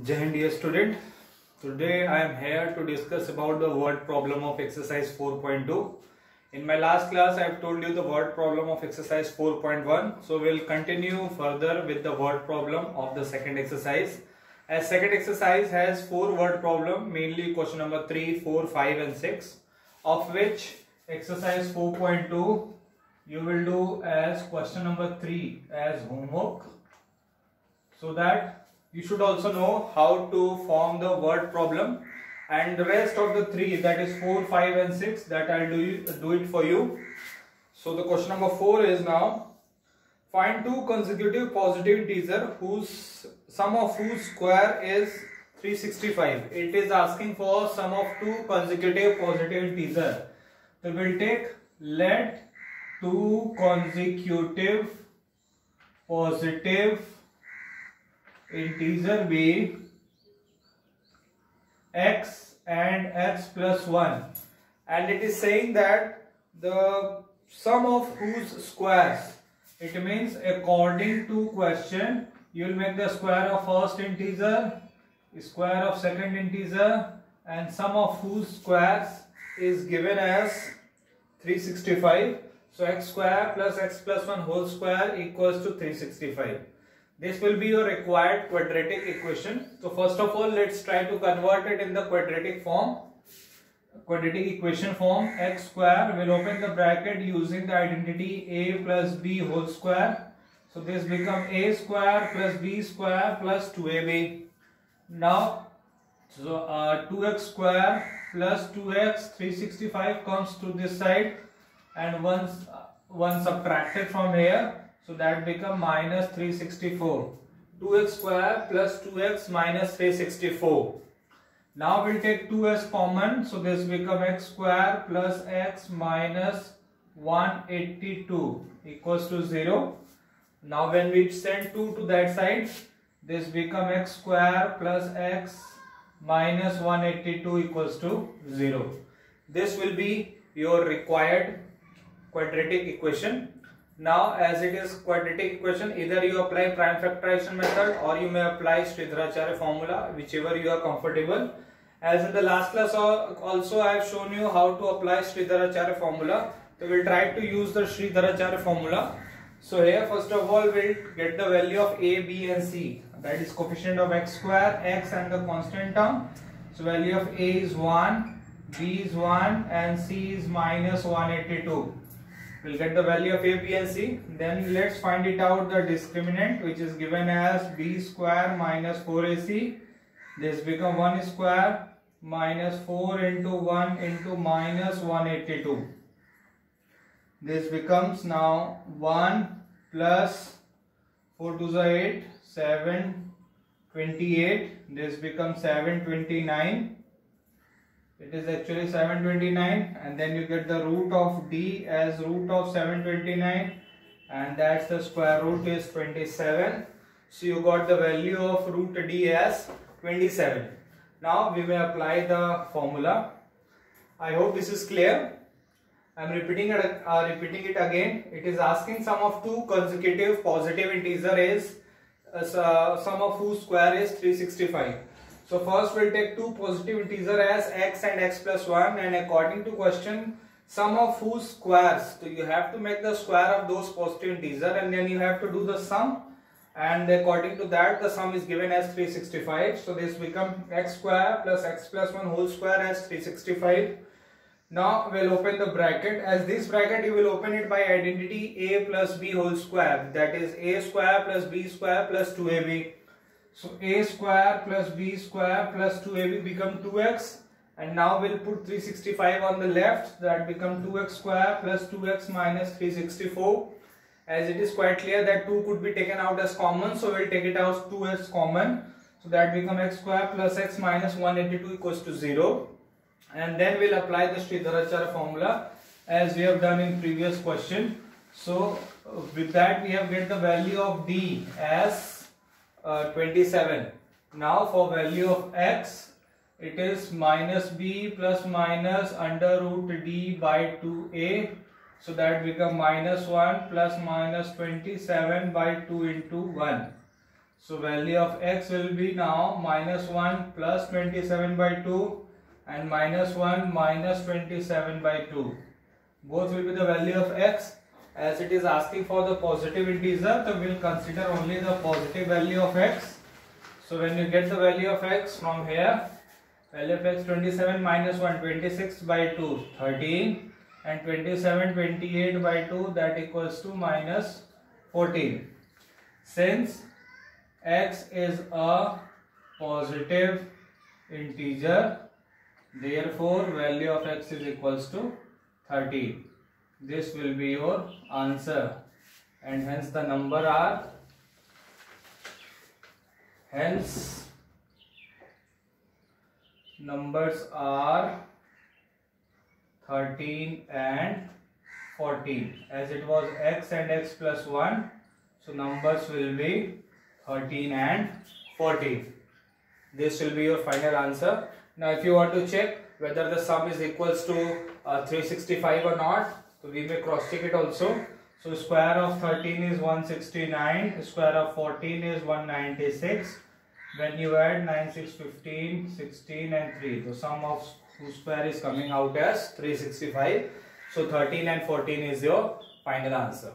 Jai Hind, dear student. Today I am here to discuss about the word problem of exercise 4.2. In my last class I have told you the word problem of exercise 4.1. So we will continue further with the word problem of the second exercise. As second exercise has 4 word problem, mainly question number 3, 4, 5 and 6, of which exercise 4.2 you will do as question number 3 as homework, so that you should also know how to form the word problem, and the rest of the 3, that is 4, 5 and 6, that I'll do it for you. So the question number 4 is now, find 2 consecutive positive integers whose sum of whose square is 365. It is asking for sum of 2 consecutive positive integers. So we'll take let 2 consecutive positive integer be x and x plus 1, and it is saying that the sum of whose squares, it means according to question you will make the square of first integer, square of second integer, and sum of whose squares is given as 365. So x square plus x plus 1 whole square equals to 365. This will be your required quadratic equation. So first of all, let's try to convert it in the quadratic form. Quadratic equation form. X square, will open the bracket using the identity a plus b whole square. So this becomes a square plus b square plus 2ab. Now, so 2x square plus 2x 365 comes to this side, and one subtracted from here. So that become minus 364. 2x square plus 2x minus 364. Now we'll take 2 as common. So this become x square plus x minus 182 equals to 0. Now when we send 2 to that side, this become x square plus x minus 182 equals to 0. This will be your required quadratic equation. Now, as it is quadratic equation, either you apply prime factorization method or you may apply Sridharacharya formula, whichever you are comfortable. As in the last class also I have shown you how to apply Sridharacharya formula. So we will try to use the Sridharacharya formula. So here first of all we will get the value of a, b and c, that is coefficient of x square, x and the constant term. So value of a is 1, b is 1 and c is minus 182. We'll get the value of a, b and c. Then let's find it out the discriminant, which is given as b square minus 4ac. This become 1 square minus 4 into 1 into minus 182. This becomes now 1 plus 4 to the 8, 728. This becomes 729. It is actually 729, and then you get the root of d as root of 729, and that's the square root is 27. So you got the value of root d as 27. Now we may apply the formula. I hope this is clear. I am repeating it again. It is asking sum of 2 consecutive positive integer is sum of whose square is 365. So first we'll take 2 positive integers as x and x plus 1, and according to question, sum of whose squares. So you have to make the square of those positive integers, and then you have to do the sum, and according to that the sum is given as 365. So this becomes x square plus x plus 1 whole square as 365. Now we'll open the bracket. As this bracket you will open it by identity a plus b whole square, that is a square plus b square plus 2ab. So a square plus b square plus 2ab become 2x, and now we'll put 365 on the left, that become 2x square plus 2x minus 364. As it is quite clear that 2 could be taken out as common, so we'll take it as 2 as common. So that become x square plus x minus 182 equals to 0. And then we'll apply the Sridharacharya formula as we have done in previous question. So with that we have get the value of d as 27. Now for value of x, it is minus b plus minus under root d by 2a. So that become minus 1 plus minus 27 by 2 into 1. So value of x will be now minus 1 plus 27 by 2 and minus 1 minus 27 by 2. Both will be the value of x. As it is asking for the positive integer, so we will consider only the positive value of x. So when you get the value of x from here, value of x 27 minus 1 26 by 2 13 and 27 28 by 2 that equals to minus 14. Since x is a positive integer, therefore value of x is equals to 13. This will be your answer, and hence the number are numbers are 13 and 14. As it was x and x plus 1, so numbers will be 13 and 14. This will be your final answer. Now if you want to check whether the sum is equals to 365 or not, so we may cross check it also. So square of 13 is 169, square of 14 is 196. When you add 9, 6, 15, 16 and 3, the sum of whose square is coming out as 365. So 13 and 14 is your final answer.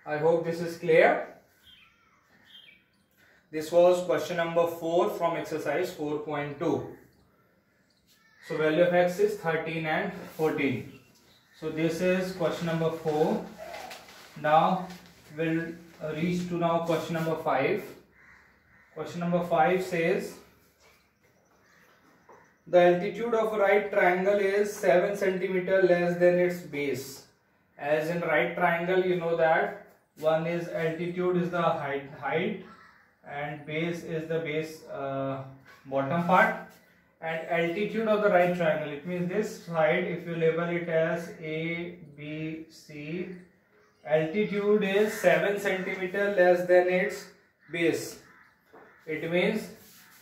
I hope this is clear. This was question number 4 from exercise 4.2. So value of x is 13 and 14. So this is question number 4. Now we'll reach to now question number 5. Question number 5 says the altitude of a right triangle is 7 cm less than its base. As in right triangle, you know that one is altitude is the height and base is the base bottom part. And altitude of the right triangle, it means this side, if you label it as A, B, C, altitude is 7 cm less than its base. It means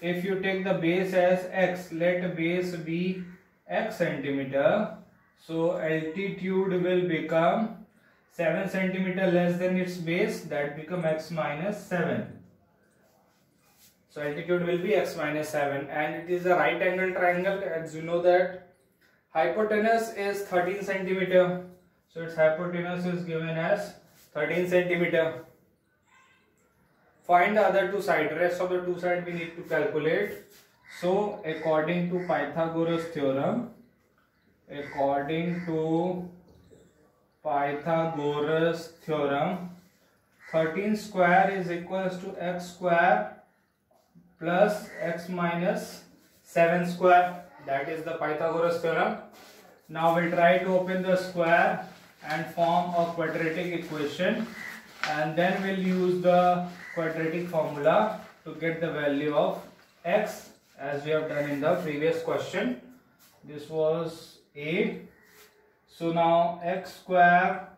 if you take the base as x, let base be x centimeter, so altitude will become 7 cm less than its base, that become x minus 7. So altitude will be x minus 7, and it is a right angle triangle. As you know that hypotenuse is 13 cm. So its hypotenuse is given as 13 cm. Find the other two sides. Rest of the two sides we need to calculate. So according to Pythagoras theorem, 13 square is equals to x square plus x minus 7 square. That is the Pythagoras theorem. Now we'll try to open the square and form a quadratic equation, and then we'll use the quadratic formula to get the value of x, as we have done in the previous question. This was A. So now x square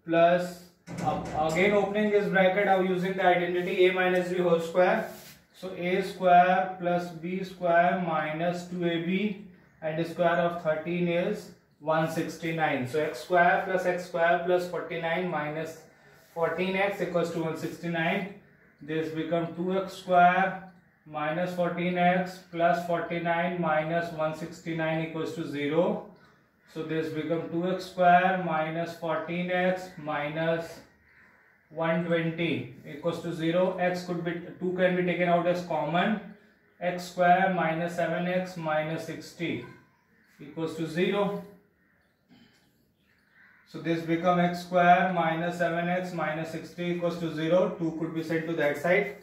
plus, again opening this bracket, now using the identity a minus b whole square. So a square plus b square minus 2ab, and the square of 13 is 169. So x square plus 49 minus 14x equals to 169. This becomes 2x square minus 14x plus 49 minus 169 equals to 0. So this becomes 2x square minus 14x minus 120 equals to 0. X could be 2 can be taken out as common. X square minus 7x minus 60 equals to 0. So this becomes x square minus 7x minus 60 equals to 0. 2 could be sent to that side.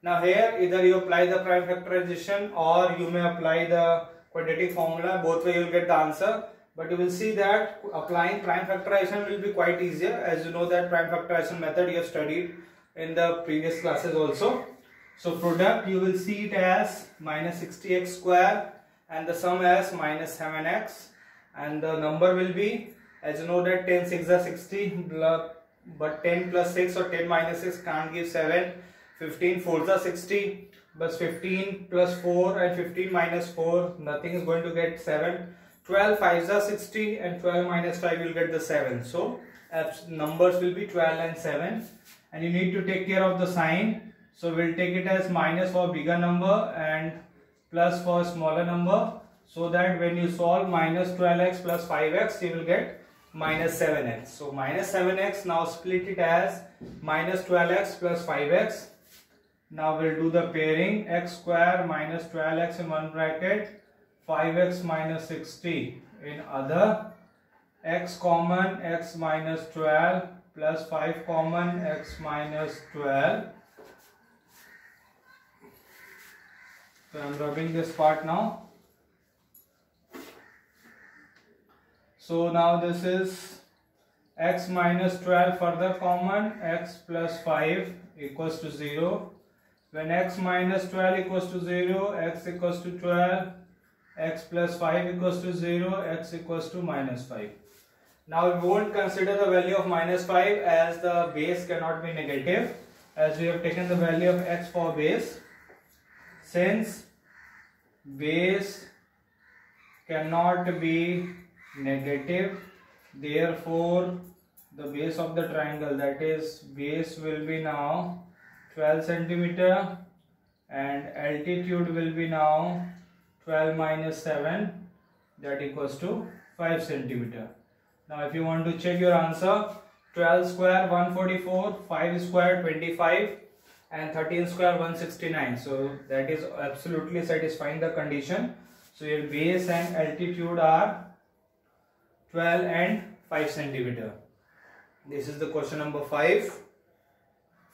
Now here either you apply the prime factorization or you may apply the quadratic formula. Both way you will get the answer. But you will see that applying prime factorization will be quite easier, as you know that prime factorization method you have studied in the previous classes also. So product you will see it as minus 60x square and the sum as minus 7x, and the number will be, as you know that 10 6 are 60, but 10 plus 6 or 10 minus 6 can't give 7. 15 4 are 60, but 15 plus 4 and 15 minus 4, nothing is going to get 7. 12 5s are 60 and 12 minus 5 will get the 7. So numbers will be 12 and 7, and you need to take care of the sign. So we'll take it as minus for bigger number and plus for smaller number, so that when you solve minus 12x plus 5x, you will get minus 7x. So minus 7x, now split it as minus 12x plus 5x. Now we'll do the pairing, x square minus 12x in one bracket, 5x minus 60 in other, x common, x minus 12 plus 5 common, x minus 12. So I am rubbing this part now. So now this is x minus 12 further common, x plus 5 equals to 0. When x minus 12 equals to 0, x equals to 12, x plus 5 equals to 0, x equals to minus 5. Now we won't consider the value of minus 5 as the base cannot be negative, as we have taken the value of x for base. Since base cannot be negative, therefore the base of the triangle, that is base will be now 12 centimeter and altitude will be now 12 minus 7, that equals to 5 centimeter. Now if you want to check your answer, 12 square 144, 5 square 25 and 13 square 169. So that is absolutely satisfying the condition. So your base and altitude are 12 and 5 centimeter. This is the question number 5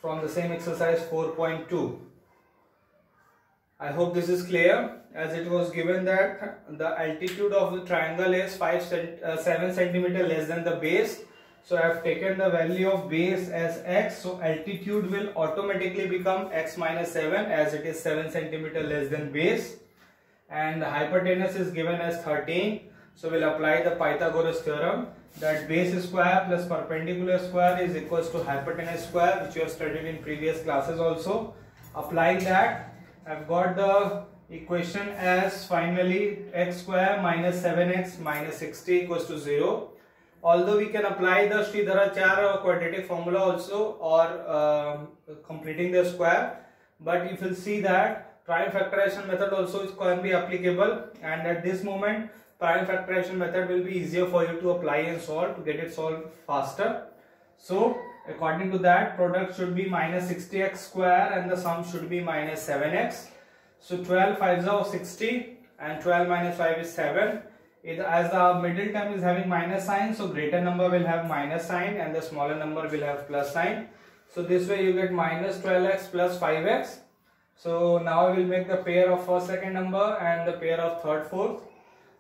from the same exercise 4.2. I hope this is clear, as it was given that the altitude of the triangle is 7 centimeter less than the base. So I have taken the value of base as x, so altitude will automatically become x minus 7, as it is 7 centimeter less than base, and the hypotenuse is given as 13. So we'll apply the Pythagoras theorem, that base square plus perpendicular square is equals to hypotenuse square, which you have studied in previous classes also. Applying that, I've got the equation as finally x square minus 7x minus 60 equals to 0. Although we can apply the Sridharacharya quadratic formula also, or completing the square, but if you see that prime factorization method also can be applicable, and at this moment prime factorization method will be easier for you to apply and solve, to get it solved faster. So according to that, product should be minus 60x square and the sum should be minus 7x. So 12 5s are 60 and 12 minus 5 is 7. As the middle term is having minus sign, so greater number will have minus sign and the smaller number will have plus sign. So this way you get minus 12x plus 5x. So now we will make the pair of first second number and the pair of third fourth.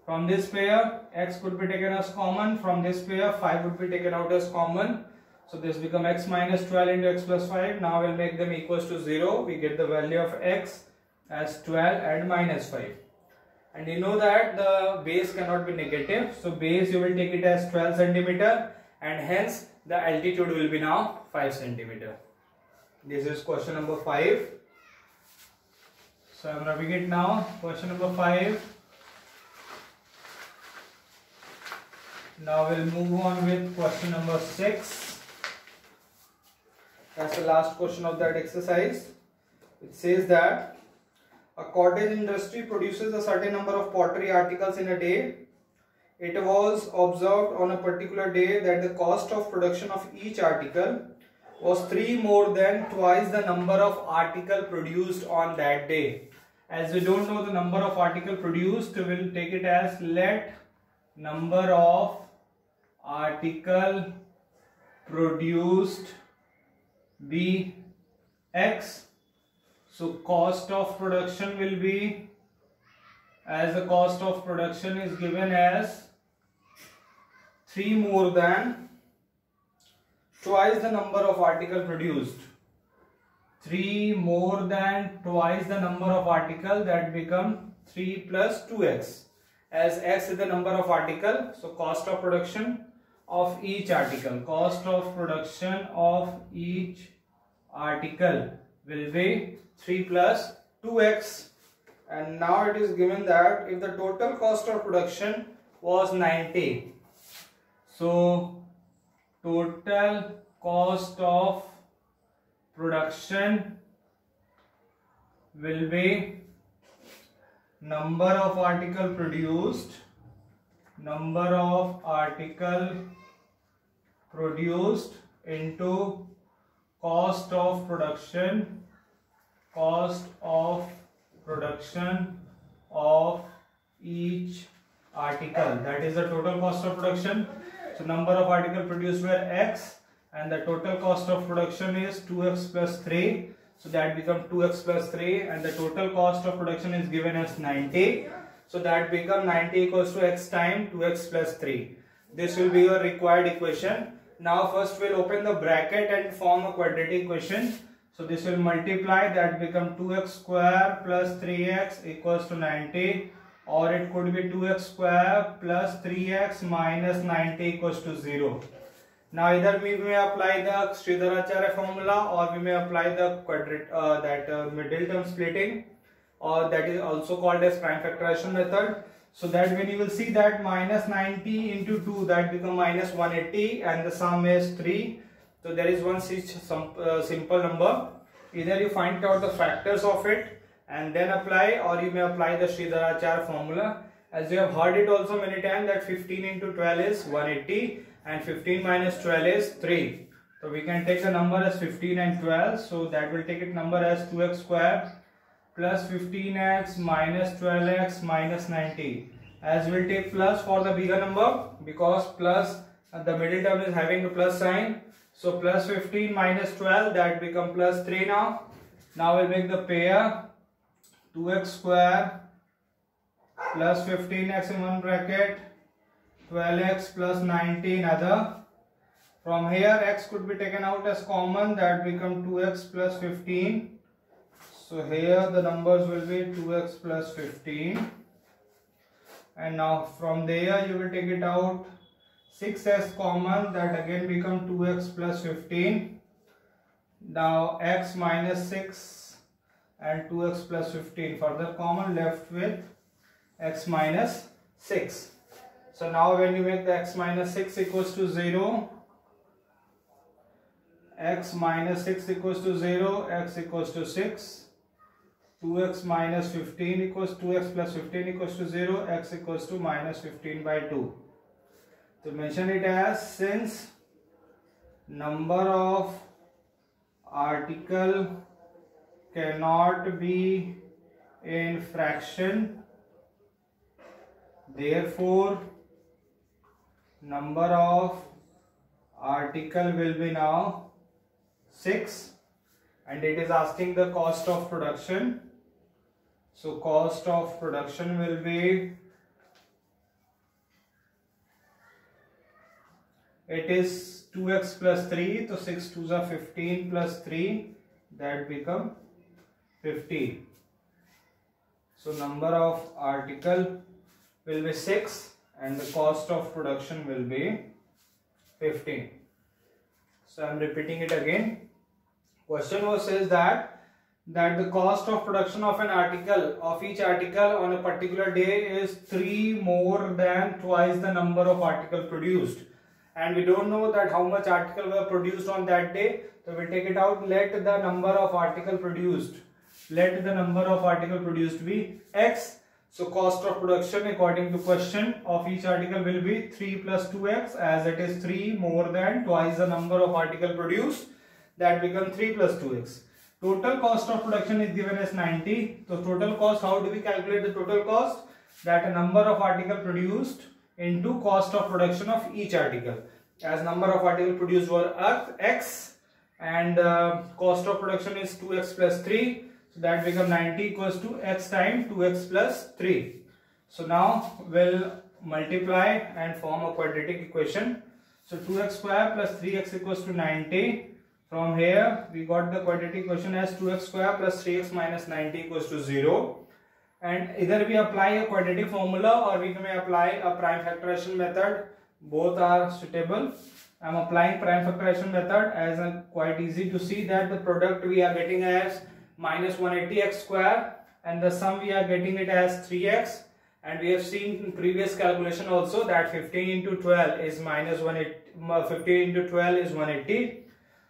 From this pair, x could be taken as common. From this pair, 5 would be taken out as common. So this becomes x minus 12 into x plus 5. Now we'll make them equals to 0. We get the value of x as 12 and minus 5. And you know that the base cannot be negative. So base you will take it as 12 centimeter and hence the altitude will be now 5 centimeter. This is question number 5. So I am rubbing it now. Question number 5. Now we'll move on with question number 6. That's the last question of that exercise. It says that a cottage industry produces a certain number of pottery articles in a day. It was observed on a particular day that the cost of production of each article was 3 more than twice the number of article produced on that day. As we don't know the number of article produced, we will take it as let number of article produced be x. So cost of production will be, as the cost of production is given as 3 more than twice the number of article produced. 3 more than twice the number of article, that become 3 plus 2x. As x is the number of article, so cost of production of each article, cost of production of each article will be 3 plus 2x. And now it is given that if the total cost of production was 90, so total cost of production will be number of article produced into cost of production of each article. That is the total cost of production. So number of articles produced were X and the total cost of production is 2x plus 3. So that becomes 2x plus 3 and the total cost of production is given as 90. So that becomes 90 equals to x times 2x plus 3. This will be your required equation. Now first we'll open the bracket and form a quadratic equation. So this will multiply, that become 2x square plus 3x equals to 90, or it could be 2x square plus 3x minus 90 equals to 0. Now either we may apply the Sridharacharya formula or we may apply the middle term splitting, or that is also called as prime factorization method. So that when you will see that minus 90 into 2, that become minus 180 and the sum is 3. So there is one simple number. Either you find out the factors of it and then apply, or you may apply the Sridharacharya formula. As you have heard it also many times that 15 into 12 is 180 and 15 minus 12 is 3. So we can take the number as 15 and 12. So that will take it number as 2x square plus 15x minus 12x minus 90. As we'll take plus for the bigger number, because plus the middle term is having a plus sign. So plus 15 minus 12, that become plus 3 now. Now we'll make the pair 2x square plus 15x in one bracket, 12x plus 90 in other. From here x could be taken out as common, that become 2x plus 15. So here the numbers will be 2x plus 15. And now from there you will take it out, 6x common, that again become 2x plus 15. Now x minus 6 and 2x plus 15 further common, left with x minus 6. So now when you make the x minus 6 equals to 0, x minus 6 equals to 0, x equals to 6. 2x minus 15 equals 2x plus 15 equals to 0, x equals to minus 15 by 2. So mention it as, since number of article cannot be in fraction, therefore number of article will be now 6, and it is asking the cost of production. So cost of production will be, it is 2x plus 3, so 6 2s are 15 plus 3, that become 50. So number of article will be 6 and the cost of production will be 15. So I am repeating it again. Question was says that the cost of production of an article, of each article on a particular day is 3 more than twice the number of article produced, and we don't know that how much article were produced on that day. So we'll take it out. Let the number of article produced be x. So cost of production according to question of each article will be 3 plus 2x, as it is 3 more than twice the number of article produced, that becomes 3 plus 2x. Total cost of production is given as 90. So total cost, how do we calculate the total cost? That a number of article produced into cost of production of each article. As number of article produced were x and cost of production is 2x plus 3. So that becomes 90 equals to x times 2x plus 3. So now we'll multiply and form a quadratic equation. So 2x square plus 3x equals to 90. From here we got the quadratic equation as 2x square plus 3x minus 90 equals to 0. And either we apply a quadratic formula or we may apply a prime factorization method. Both are suitable. I am applying prime factorization method as quite easy to see that the product we are getting as minus 180x square and the sum we are getting it as 3x, and we have seen in previous calculation also that 15 into 12 is minus 180, 15 into 12 is 180.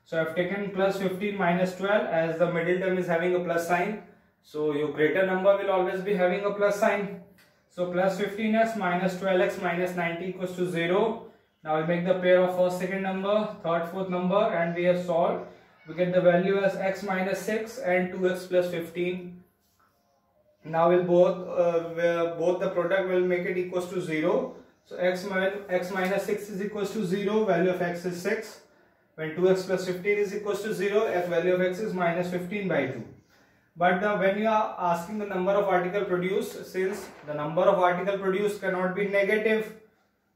So I've taken plus 15 minus 12 as the middle term is having a plus sign. So your greater number will always be having a plus sign. So plus 15x minus 12x minus 90 equals to 0. Now we'll make the pair of first, second number, third, fourth number, and we have solved. We get the value as x minus 6 and 2x plus 15. Now we'll both the product will make it equals to 0. So x minus 6 is equals to 0, value of x is 6. When 2x plus 15 is equals to 0, value of x is minus 15 by 2. But when you are asking the number of article produced, since the number of article produced cannot be negative,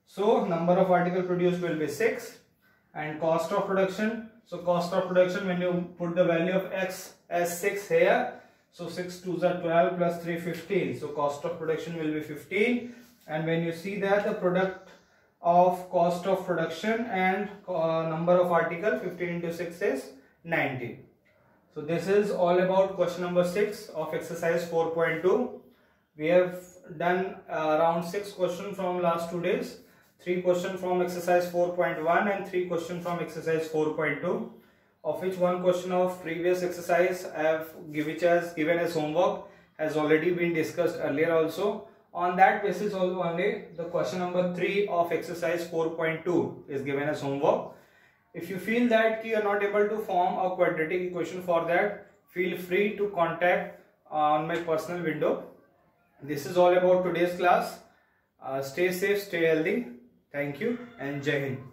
so number of article produced will be 6. And cost of production, so cost of production, when you put the value of x as 6 here, so 6 2s are 12 plus 3 15, so cost of production will be 15. And when you see that the product of cost of production and number of article, 15 into 6 is 90. So this is all about question number 6 of exercise 4.2. We have done around 6 questions from last 2 days. 3 questions from exercise 4.1 and 3 questions from exercise 4.2, of which 1 question of previous exercise which has given as homework has already been discussed earlier also. On that basis only the question number 3 of exercise 4.2 is given as homework. If you feel that you are not able to form a quadratic equation for that, feel free to contact on my personal window. This is all about today's class. Stay safe, stay healthy. Thank you and Jai Hind.